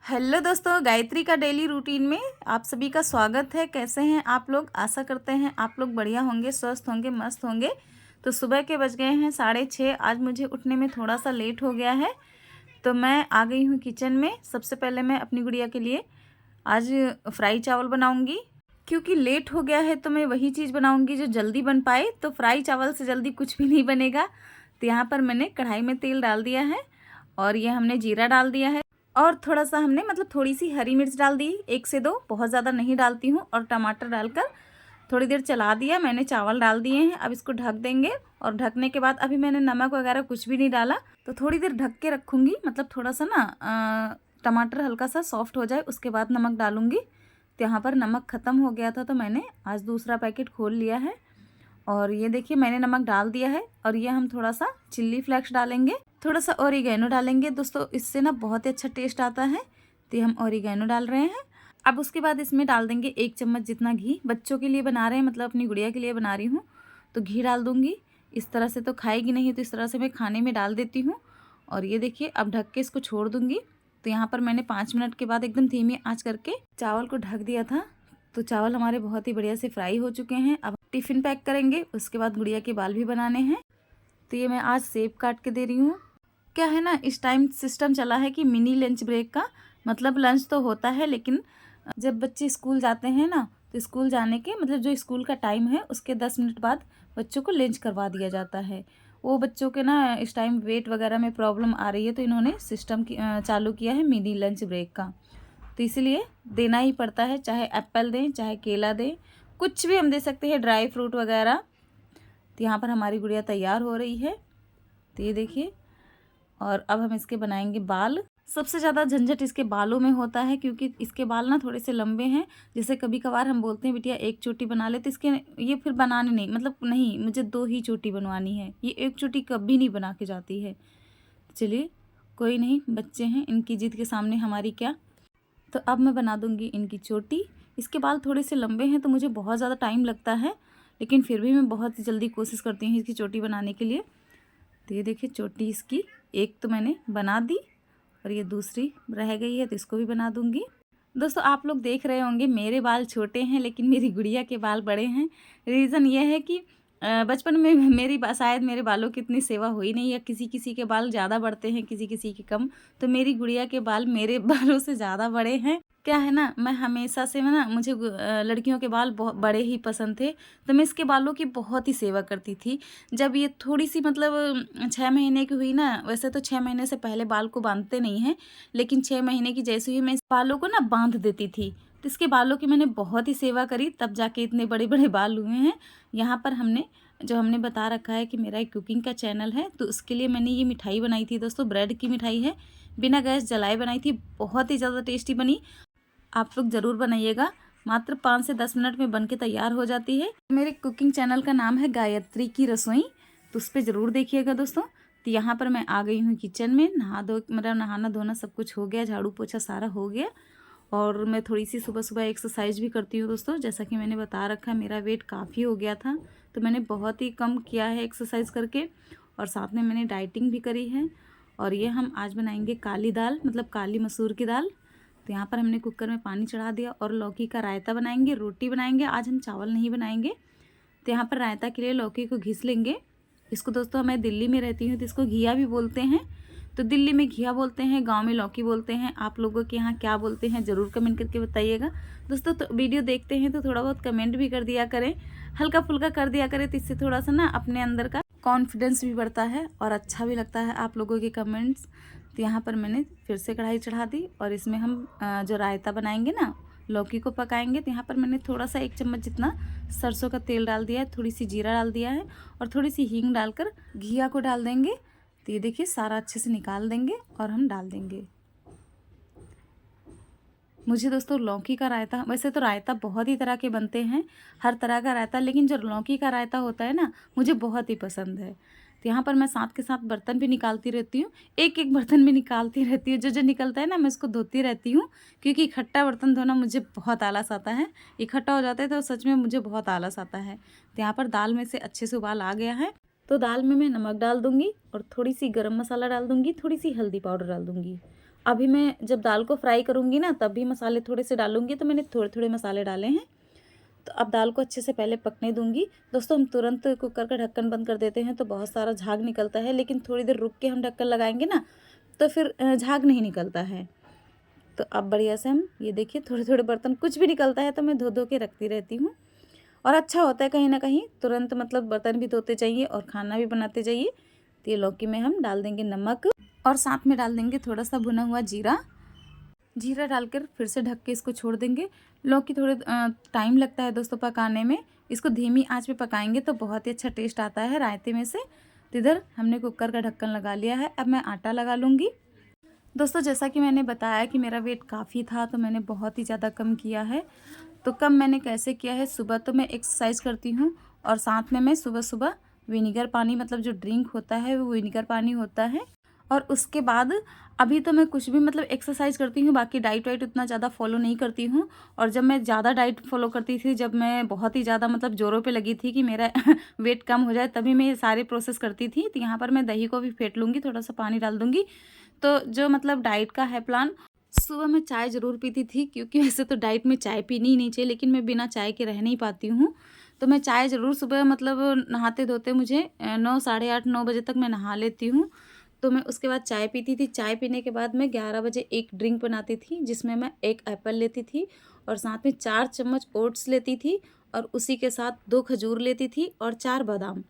Hello दोस्तों, गायत्री का daily routine में आप सभी का स्वागत है। कैसे हैं आप लोग? आशा करते हैं आप लोग बढ़िया होंगे, स्वस्थ होंगे, मस्त होंगे। तो सुबह के बज गए हैं 6:30। आज मुझे उठने में थोड़ा सा लेट हो गया है, तो मैं आ गई हूँ किचन में। सबसे पहले मैं अपनी गुड़िया के लिए आज फ्राई चावल बनाऊँगी। क्योंकि लेट हो गया है तो मैं वही चीज़ बनाऊँगी जो जल्दी बन पाए। तो फ्राई चावल से जल्दी कुछ भी नहीं बनेगा। तो यहाँ पर मैंने कढ़ाई में तेल डाल दिया है और ये हमने जीरा डाल दिया है और थोड़ा-सा हमने थोड़ी सी हरी मिर्च डाल दी, 1 से 2, बहुत ज़्यादा नहीं डालती हूँ। और टमाटर डालकर थोड़ी देर चला दिया। मैंने चावल डाल दिए हैं, अब इसको ढक देंगे। और ढकने के बाद अभी मैंने नमक वगैरह कुछ भी नहीं डाला, तो थोड़ी देर ढक के रखूँगी। थोड़ा-सा टमाटर हल्का सा सॉफ्ट हो जाए, उसके बाद नमक डालूँगी। तो यहाँ पर नमक ख़त्म हो गया था, तो मैंने आज दूसरा पैकेट खोल लिया है। और ये देखिए मैंने नमक डाल दिया है। और ये हम थोड़ा सा चिल्ली फ्लेक्स डालेंगे, थोड़ा सा ओरिगैनो डालेंगे दोस्तों, इससे बहुत ही अच्छा टेस्ट आता है। तो हम ओरिगैनो डाल रहे हैं। अब उसके बाद इसमें डाल देंगे 1 चम्मच जितना घी। बच्चों के लिए बना रहे हैं, अपनी गुड़िया के लिए बना रही हूँ, तो घी डाल दूँगी। इस तरह से तो खाएगी नहीं, तो इस तरह से मैं खाने में डाल देती हूँ। और ये देखिए अब ढक के इसको छोड़ दूँगी। तो यहाँ पर मैंने 5 मिनट के बाद एकदम धीमी आँच करके चावल को ढक दिया था। तो चावल हमारे बहुत ही बढ़िया से फ्राई हो चुके हैं। अब टिफ़िन पैक करेंगे, उसके बाद गुड़िया के बाल भी बनाने हैं। तो ये मैं आज सेब काट के दे रही हूँ। क्या है ना, इस टाइम सिस्टम चला है कि मिनी लंच ब्रेक का लंच तो होता है, लेकिन जब बच्चे स्कूल जाते हैं ना, तो स्कूल जाने के जो स्कूल का टाइम है उसके 10 मिनट बाद बच्चों को लंच करवा दिया जाता है। वो बच्चों के इस टाइम वेट वगैरह में प्रॉब्लम आ रही है, तो इन्होंने सिस्टम चालू किया है मिनी लंच ब्रेक का। तो इसलिए देना ही पड़ता है, चाहे एप्पल दें चाहे केला दें, कुछ भी हम दे सकते हैं, ड्राई फ्रूट वगैरह। तो यहाँ पर हमारी गुड़िया तैयार हो रही है, तो ये देखिए। और अब हम इसके बनाएंगे बाल। सबसे ज़्यादा झंझट इसके बालों में होता है, क्योंकि इसके बाल थोड़े से लंबे हैं। जैसे कभी कभार हम बोलते हैं बिटिया एक चोटी बना ले, तो इसके ये फिर बनाने नहीं, नहीं, मुझे 2 ही चोटी बनवानी है। ये एक चोटी कभी नहीं बना के जाती है। चलिए कोई नहीं, बच्चे हैं, इनकी जिद के सामने हमारी क्या। तो अब मैं बना दूंगी इनकी चोटी। इसके बाल थोड़े से लंबे हैं, तो मुझे बहुत ज़्यादा टाइम लगता है, लेकिन फिर भी मैं बहुत ही जल्दी कोशिश करती हूँ इसकी चोटी बनाने के लिए। तो ये देखिए चोटी इसकी एक तो मैंने बना दी, और ये दूसरी रह गई है, तो इसको भी बना दूंगी। दोस्तों आप लोग देख रहे होंगे मेरे बाल छोटे हैं, लेकिन मेरी गुड़िया के बाल बड़े हैं। रीज़न ये है कि बचपन में शायद मेरे बालों की इतनी सेवा हुई नहीं, या किसी किसी के बाल ज़्यादा बढ़ते हैं, किसी किसी के कम। तो मेरी गुड़िया के बाल मेरे बालों से ज़्यादा बड़े हैं। क्या है ना, मैं हमेशा से मुझे लड़कियों के बाल बहुत बड़े ही पसंद थे, तो मैं इसके बालों की बहुत ही सेवा करती थी। जब ये थोड़ी सी 6 महीने की हुई ना, वैसे तो 6 महीने से पहले बाल को बांधते नहीं हैं, लेकिन 6 महीने की जैसे ही मैं इस बालों को बांध देती थी। तो इसके बालों की मैंने बहुत ही सेवा करी, तब जाके इतने बड़े बड़े बाल हुए हैं। यहाँ पर हमने बता रखा है कि मेरा एक कुकिंग का चैनल है, तो उसके लिए मैंने ये मिठाई बनाई थी दोस्तों। ब्रेड की मिठाई है, बिना गैस जलाए बनाई थी, बहुत ही ज़्यादा टेस्टी बनी। आप लोग ज़रूर बनाइएगा, मात्र 5 से 10 मिनट में बनके तैयार हो जाती है। मेरे कुकिंग चैनल का नाम है गायत्री की रसोई, तो उस पर ज़रूर देखिएगा दोस्तों। तो यहाँ पर मैं आ गई हूँ किचन में। नहाना धोना सब कुछ हो गया, झाड़ू पोछा सारा हो गया। और मैं थोड़ी सी सुबह सुबह एक्सरसाइज भी करती हूँ दोस्तों। जैसा कि मैंने बता रखा है, मेरा वेट काफ़ी हो गया था, तो मैंने बहुत ही कम किया है एक्सरसाइज करके, और साथ में मैंने डाइटिंग भी करी है। और ये हम आज बनाएंगे काली दाल, काली मसूर की दाल। तो यहाँ पर हमने कुकर में पानी चढ़ा दिया, और लौकी का रायता बनाएंगे, रोटी बनाएंगे। आज हम चावल नहीं बनाएंगे। तो यहाँ पर रायता के लिए लौकी को घिस लेंगे। इसको दोस्तों मैं दिल्ली में रहती हूँ, तो इसको घिया भी बोलते हैं। तो दिल्ली में घिया बोलते हैं, गांव में लौकी बोलते हैं। आप लोगों के यहाँ क्या बोलते हैं ज़रूर कमेंट करके बताइएगा दोस्तों। तो वीडियो देखते हैं तो थोड़ा बहुत कमेंट भी कर दिया करें, हल्का फुल्का कर दिया करें, तो इससे थोड़ा सा अपने अंदर का कॉन्फिडेंस भी बढ़ता है और अच्छा भी लगता है आप लोगों के कमेंट्स। तो यहाँ पर मैंने फिर से कढ़ाई चढ़ा दी, और इसमें हम जो रायता बनाएंगे ना, लौकी को पकाएंगे। तो यहाँ पर मैंने थोड़ा सा 1 चम्मच जितना सरसों का तेल डाल दिया है, थोड़ी सी जीरा डाल दिया है, और थोड़ी सी हींग डालकर घिया को डाल देंगे। तो ये देखिए सारा अच्छे से निकाल देंगे और हम डाल देंगे। मुझे दोस्तों लौकी का रायता, वैसे तो रायता बहुत ही तरह के बनते हैं, हर तरह का रायता, लेकिन जो लौकी का रायता होता है ना, मुझे बहुत ही पसंद है। तो यहाँ पर मैं साथ के साथ बर्तन भी निकालती रहती हूँ, एक एक बर्तन भी निकालती रहती हूँ। जो जो निकलता है ना, मैं उसको धोती रहती हूँ, क्योंकि इकट्ठा बर्तन धोना मुझे बहुत आलस आता है। इकट्ठा हो जाता है तो सच में मुझे बहुत आलस आता है। तो यहाँ पर दाल में से अच्छे से उबाल आ गया है, तो दाल में मैं नमक डाल दूँगी, और थोड़ी सी गरम मसाला डाल दूँगी, थोड़ी सी हल्दी पाउडर डाल दूँगी, अभी मैं जब दाल को फ्राई करूँगी ना तब भी मसाले थोड़े से डालूँगी, तो मैंने थोड़े थोड़े मसाले डाले हैं। तो अब दाल को अच्छे से पहले पकने दूँगी। दोस्तों हम तुरंत कुकर का ढक्कन बंद कर देते हैं तो बहुत सारा झाग निकलता है, लेकिन थोड़ी देर रुक के हम ढक्कन लगाएंगे ना तो फिर झाग नहीं निकलता है। तो अब बढ़िया से हम ये देखिए थोड़े थोड़े बर्तन कुछ भी निकलता है तो मैं धो धो के रखती रहती हूँ, और अच्छा होता है कहीं ना कहीं तुरंत मतलब बर्तन भी धोते जाइए और खाना भी बनाते जाइए। तो ये लौकी में हम डाल देंगे नमक और साथ में डाल देंगे थोड़ा सा भुना हुआ जीरा। जीरा डालकर फिर से ढक के इसको छोड़ देंगे। लौकी थोड़े टाइम लगता है दोस्तों पकाने में, इसको धीमी आंच पे पकाएंगे तो बहुत ही अच्छा टेस्ट आता है रायते में से। तो इधर हमने कुकर का ढक्कन लगा लिया है, अब मैं आटा लगा लूँगी। दोस्तों जैसा कि मैंने बताया कि मेरा वेट काफ़ी था तो मैंने बहुत ही ज़्यादा कम किया है। तो कम मैंने कैसे किया है, सुबह तो मैं एक्सरसाइज करती हूँ और साथ में मैं सुबह सुबह विनेगर पानी, मतलब जो ड्रिंक होता है वो विनेगर पानी होता है। और उसके बाद अभी तो मैं कुछ भी मतलब एक्सरसाइज करती हूँ, बाकी डाइट वाइट उतना ज़्यादा फॉलो नहीं करती हूँ। और जब मैं ज़्यादा डाइट फॉलो करती थी, जब मैं बहुत ही ज़्यादा मतलब ज़ोरों पे लगी थी कि मेरा वेट कम हो जाए, तभी मैं ये सारे प्रोसेस करती थी। तो यहाँ पर मैं दही को भी फेंट लूँगी, थोड़ा सा पानी डाल दूँगी। तो जो मतलब डाइट का है प्लान, सुबह मैं चाय ज़रूर पीती थी, क्योंकि वैसे तो डाइट में चाय पीनी ही नहीं चाहिए, लेकिन मैं बिना चाय के रह नहीं पाती हूँ। तो मैं चाय ज़रूर सुबह मतलब नहाते धोते मुझे 9 साढ़े 8 9 बजे तक मैं नहा लेती हूँ। तो मैं उसके बाद चाय पीती थी। चाय पीने के बाद मैं 11 बजे एक ड्रिंक बनाती थी, जिसमें मैं 1 एप्पल लेती थी और साथ में 4 चम्मच ओट्स लेती थी और उसी के साथ 2 खजूर लेती थी और 4 बादाम।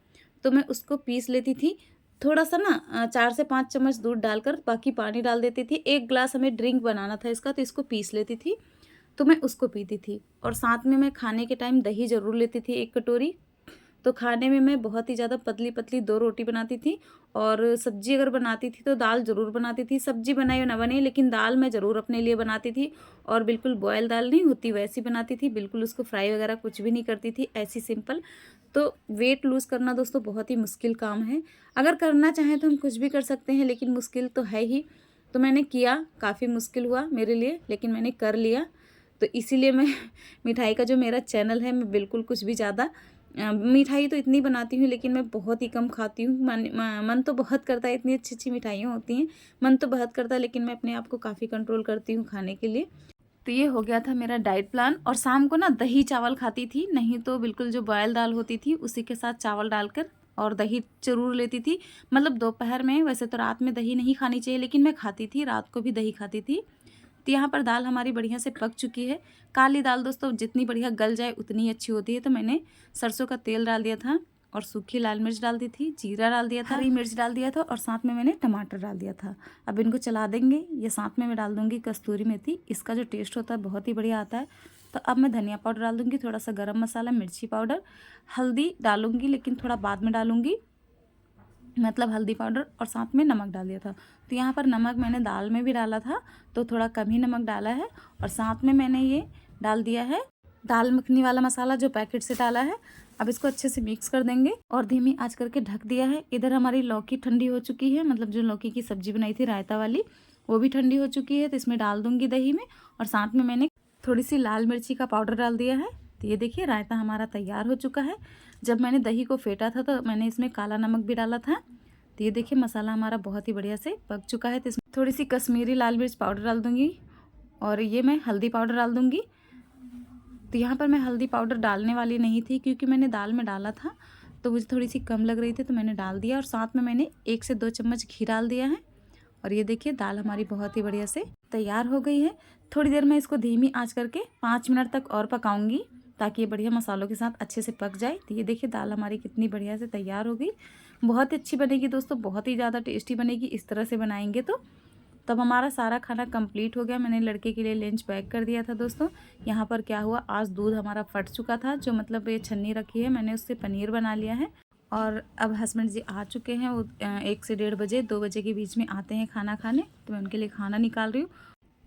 तो मैं उसको पीस लेती थी। थोड़ा सा ना 4 से 5 चम्मच दूध डालकर बाकी पानी डाल देती थी। 1 ग्लास हमें ड्रिंक बनाना था इसका, तो इसको पीस लेती थी। तो मैं उसको पीती थी और साथ में मैं खाने के टाइम दही ज़रूर लेती थी 1 कटोरी। तो खाने में मैं बहुत ही ज़्यादा पतली पतली 2 रोटी बनाती थी और सब्ज़ी अगर बनाती थी तो दाल ज़रूर बनाती थी। सब्ज़ी बनाई हो ना बने, लेकिन दाल मैं ज़रूर अपने लिए बनाती थी, और बिल्कुल बॉयल दाल नहीं होती वैसी बनाती थी, बिल्कुल उसको फ्राई वगैरह कुछ भी नहीं करती थी, ऐसी सिंपल। तो वेट लूज़ करना दोस्तों बहुत ही मुश्किल काम है। अगर करना चाहें तो हम कुछ भी कर सकते हैं, लेकिन मुश्किल तो है ही। तो मैंने किया, काफ़ी मुश्किल हुआ मेरे लिए, लेकिन मैंने कर लिया। तो इसीलिए मैं मिठाई का जो मेरा चैनल है, मैं बिल्कुल कुछ भी ज़्यादा मिठाई तो इतनी बनाती हूँ, लेकिन मैं बहुत ही कम खाती हूँ। मन तो बहुत करता है, इतनी अच्छी अच्छी मिठाइयाँ होती हैं, मन तो बहुत करता है, लेकिन मैं अपने आप को काफ़ी कंट्रोल करती हूँ खाने के लिए। तो ये हो गया था मेरा डाइट प्लान। और शाम को ना दही चावल खाती थी, नहीं तो बिल्कुल जो बॉयल दाल होती थी उसी के साथ चावल डालकर, और दही ज़रूर लेती थी। मतलब दोपहर में, वैसे तो रात में दही नहीं खानी चाहिए, लेकिन मैं खाती थी, रात को भी दही खाती थी। तो यहाँ पर दाल हमारी बढ़िया से पक चुकी है। काली दाल दोस्तों जितनी बढ़िया गल जाए उतनी अच्छी होती है। तो मैंने सरसों का तेल डाल दिया था और सूखी लाल मिर्च डाल दी थी, जीरा डाल दिया था, हरी मिर्च डाल दिया था, और साथ में मैंने टमाटर डाल दिया था। अब इनको चला देंगे। ये साथ में मैं डाल दूँगी कस्तूरी मेथी, इसका जो टेस्ट होता है बहुत ही बढ़िया आता है। तो अब मैं धनिया पाउडर डाल दूँगी, थोड़ा सा गरम मसाला, मिर्ची पाउडर, हल्दी डालूँगी लेकिन थोड़ा बाद में डालूँगी, मतलब हल्दी पाउडर, और साथ में नमक डाल दिया था। तो यहाँ पर नमक मैंने दाल में भी डाला था तो थोड़ा कम ही नमक डाला है, और साथ में मैंने ये डाल दिया है दाल मखनी वाला मसाला जो पैकेट से डाला है। अब इसको अच्छे से मिक्स कर देंगे और धीमी आंच करके ढक दिया है। इधर हमारी लौकी ठंडी हो चुकी है, मतलब जो लौकी की सब्जी बनाई थी रायता वाली, वो भी ठंडी हो चुकी है। तो इसमें डाल दूँगी दही में, और साथ में मैंने थोड़ी सी लाल मिर्ची का पाउडर डाल दिया है। तो ये देखिए रायता हमारा तैयार हो चुका है। जब मैंने दही को फेंटा था तो मैंने इसमें काला नमक भी डाला था। तो ये देखिए मसाला हमारा बहुत ही बढ़िया से पक चुका है। तो इसमें थोड़ी सी कश्मीरी लाल मिर्च पाउडर डाल दूँगी, और ये मैं हल्दी पाउडर डाल दूँगी। तो यहाँ पर मैं हल्दी पाउडर डालने वाली नहीं थी, क्योंकि मैंने दाल में डाला था तो मुझे थोड़ी सी कम लग रही थी, तो मैंने डाल दिया। और साथ में मैंने 1 से 2 चम्मच घी डाल दिया है। और ये देखिए दाल हमारी बहुत ही बढ़िया से तैयार हो गई है। थोड़ी देर मैं इसको धीमी आंच करके 5 मिनट तक और पकाऊंगी, ताकि ये बढ़िया मसालों के साथ अच्छे से पक जाए। तो ये देखिए दाल हमारी कितनी बढ़िया से तैयार हो गई। बहुत ही अच्छी बनेगी दोस्तों, बहुत ही ज़्यादा टेस्टी बनेगी इस तरह से बनाएंगे तो। तब हमारा सारा खाना कंप्लीट हो गया। मैंने लड़के के लिए लंच पैक कर दिया था दोस्तों। यहाँ पर क्या हुआ, आज दूध हमारा फट चुका था, जो मतलब ये छन्नी रखी है मैंने उससे पनीर बना लिया है। और अब हस्बैंड जी आ चुके हैं, वो 1 से 1:30 बजे, 2 बजे के बीच में आते हैं खाना खाने। तो मैं उनके लिए खाना निकाल रही हूँ।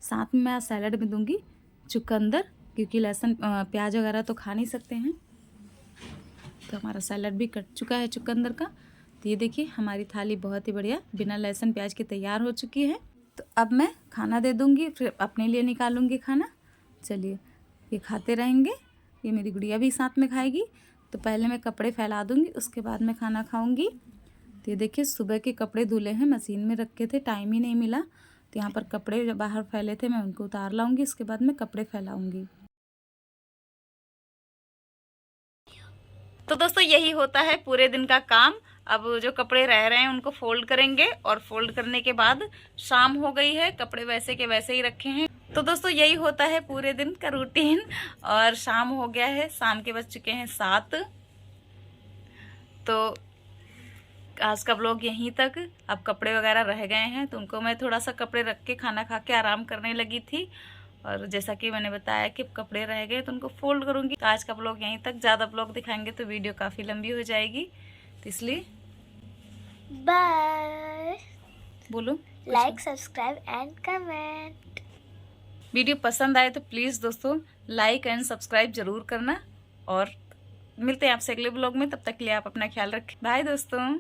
साथ में मैं सैलड में दूँगी चुकंदर, क्योंकि लहसुन प्याज वगैरह तो खा नहीं सकते हैं। तो हमारा सैलड भी कट चुका है चुकंदर का। तो ये देखिए हमारी थाली बहुत ही बढ़िया बिना लहसुन प्याज के तैयार हो चुकी है। तो अब मैं खाना दे दूँगी, फिर अपने लिए निकालूँगी खाना। चलिए ये खाते रहेंगे, ये मेरी गुड़िया भी साथ में खाएगी। तो पहले मैं कपड़े फैला दूँगी, उसके बाद मैं खाना खाऊँगी। तो ये देखिए सुबह के कपड़े धुले हैं, मशीन में रखे थे, टाइम ही नहीं मिला। तो यहाँ पर कपड़े जो बाहर फैले थे मैं उनको उतार लाऊंगी, इसके बाद मैं कपड़े फैलाऊंगी। तो दोस्तों यही होता है पूरे दिन का काम। अब जो कपड़े रह रहे हैं उनको फोल्ड करेंगे और फोल्ड करने के बाद शाम हो गई है, कपड़े वैसे के वैसे ही रखे हैं। तो दोस्तों यही होता है पूरे दिन का रूटीन। और शाम हो गया है, शाम के बज चुके हैं 7। तो आज का ब्लॉग यहीं तक। अब कपड़े वगैरह रह गए हैं तो उनको मैं थोड़ा सा कपड़े रख के खाना खा के आराम करने लगी थी। और जैसा कि मैंने बताया कि कपड़े रह गए तो उनको फोल्ड करूंगी। तो आज का ब्लॉग यहीं तक। ज़्यादा ब्लॉग दिखाएंगे तो वीडियो काफ़ी लंबी हो जाएगी, तो इसलिए बाय। बोलो, like, subscribe and comment. Video पसंद आए तो प्लीज़ दोस्तों लाइक एंड सब्सक्राइब जरूर करना। और मिलते हैं आपसे अगले ब्लॉग में, तब तक के लिए आप अपना ख्याल रखें। बाय दोस्तों।